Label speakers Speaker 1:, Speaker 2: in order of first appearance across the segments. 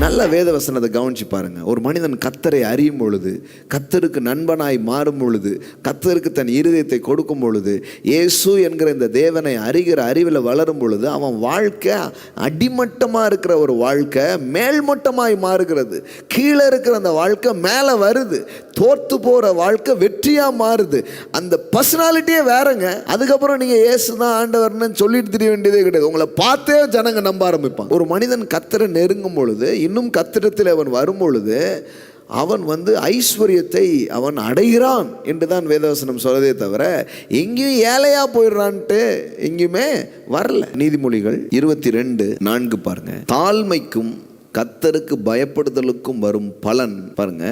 Speaker 1: நல்ல வேத வசனத்தை கவனிச்சு பாருங்க. ஒரு மனிதன் கர்த்தரை அறியும் பொழுது, கர்த்தருக்கு நண்பனாய் மாறும் பொழுது, கர்த்தருக்கு தன் இருதயத்தை கொடுக்கும் பொழுது, இயேசு என்கிற இந்த தேவனை அறிகிற அறிவில் வளரும் பொழுது, அவன் வாழ்க்கை அடிமட்டமாக இருக்கிற ஒரு வாழ்க்கை மேல்மட்டமாய் மாறுகிறது. கீழே இருக்கிற அந்த வாழ்க்கை மேலே வருது. தோற்று போகிற வாழ்க்கை வெற்றியாக மாறுது. அந்த பர்சனாலிட்டியே வேறங்க. அதுக்கப்புறம் நீங்கள் இயேசு தான் ஆண்டவர்னு சொல்லிட்டு தெரிய வேண்டியதே கிடையாது. உங்களை பார்த்தே ஜனங்க நம்ப ஆரம்பிப்பான். ஒரு மனிதன் கர்த்தரை நெருங்கும் பொழுது, இன்னும் கர்த்தரிடத்தில் அவன் வரும் பொழுது, அவன் ஐஸ்வர்யத்தை அவன் அடைகிறான் என்று தான் வேதவசனம் சொல்றதே தவிர எங்கேயும் ஏழையா போயிடுறான்ட்டு எங்கேயுமே வரல. நீதிமொழிகள் 22:4 பாருங்க. தாழ்மைக்கும் கர்த்தருக்கு பயப்படுதலுக்கும் வரும் பலன் பாருங்க.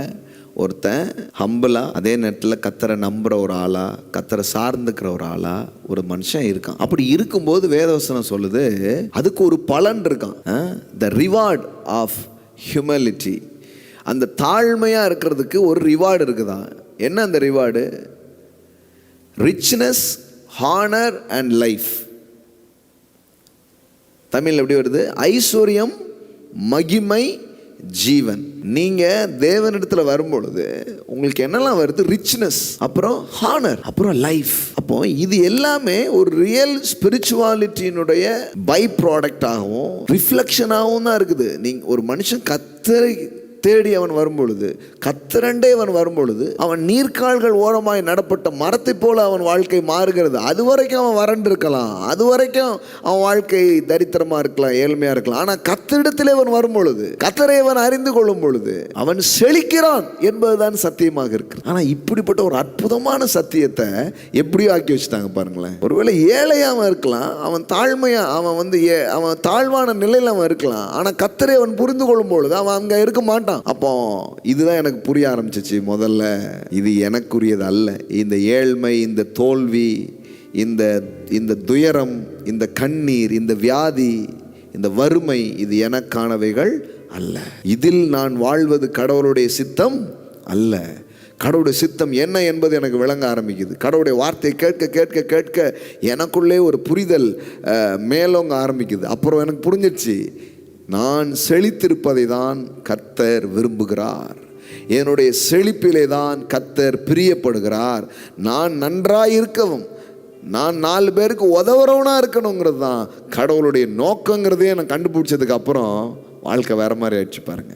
Speaker 1: ஒருத்தன் ஹம்பிளா, அதே நேரத்தில் கர்த்தரை நம்புற ஒரு ஆளா, கர்த்தரை சார்ந்துக்கிற ஒரு ஆளா ஒரு மனுஷன் இருக்கான். அப்படி இருக்கும்போது வேதவசனம் சொல்லுது, அதுக்கு ஒரு பலன் இருக்கான். The reward of humility. அந்த தாழ்மையாக இருக்கிறதுக்கு ஒரு ரிவார்டு இருக்குதான். என்ன அந்த reward? Richness, honour and life. Tamil எப்படி வருது? ஐஸ்வர்யம், மகிமை, ஜீவன். நீங்க தேவனிடத்தில் வரும்பொழுது உங்களுக்கு என்னெல்லாம் வருது? ரிச்னஸ், அப்புறம் ஹானர், அப்புறம் லைஃப். அப்போ இது எல்லாமே ஒரு ரியல் ஸ்பிரிச்சுவாலிட்டியினுடைய பை ப்ராடக்டாகவும் ரிஃப்ளெக்ஷனாகவும் தான் இருக்குது. நீங்க ஒரு மனுஷன் கர்த்தரை தேடி அவன் வரும்பொழுது, கர்த்தரண்டே அவன் வரும்பொழுது, அவன் நீர்க்கால்கள் ஓரமாய் நடப்பட்ட மரத்தை போல அவன் வாழ்க்கை மாறுகிறது. அது வரைக்கும் அவன் வறண்டு இருக்கலாம், அது வரைக்கும் அவன் வாழ்க்கை தரித்திரமா இருக்கலாம், ஏழ்மையா இருக்கலாம். ஆனால் கர்த்தரிடத்திலே அவன் வரும்பொழுது, கர்த்தரை அவன் அறிந்து கொள்ளும் பொழுது அவன் செழிக்கிறான் என்பதுதான் சத்தியமாக இருக்கு. ஆனால் இப்படிப்பட்ட ஒரு அற்புதமான சத்தியத்தை எப்படியோ ஆக்கி வச்சுட்டாங்க பாருங்களேன். ஒருவேளை ஏழையாம இருக்கலாம், அவன் தாழ்மையா, அவன் தாழ்வான நிலையில் அவன் இருக்கலாம். ஆனால் கர்த்தரை அவன் புரிந்து கொள்ளும் பொழுது அவன் அங்கே இருக்க மாட்டான். அப்போ இதுதான் எனக்கு புரிய ஆரம்பிச்சிச்சு. முதல்ல இது எனக்குரியது அல்ல. இந்த ஏழ்மை, இந்த தோல்வி, இந்த துயரம், இந்த கண்ணீர், இந்த வியாதி, இந்த வறுமை, இது எனக்கானவைகள் அல்ல. இதில் நான் வாழ்வது கடவுளுடைய சித்தம் அல்ல. கடவுளுடைய சித்தம் என்ன என்பது எனக்கு விளங்க ஆரம்பிக்குது. கடவுளுடைய வார்த்தையை கேட்க கேட்க கேட்க எனக்குள்ளே ஒரு புரிதல் மேலோங்க ஆரம்பிக்குது. அப்புறம் எனக்கு புரிஞ்சிடுச்சு, நான் செழித்திருப்பதை தான் கர்த்தர் விரும்புகிறார். என்னுடைய செழிப்பிலே தான் கர்த்தர் பிரியப்படுகிறார். நான் நன்றாயிருக்கவும், நான் 4 பேருக்கு உதவுறவனா இருக்கணுங்கிறது தான் கடவுளுடைய நோக்கங்கிறதே நான் கண்டுபிடிச்சதுக்கு அப்புறம் வாழ்க்கை வேற மாதிரி ஆயிடுச்சு பாருங்க.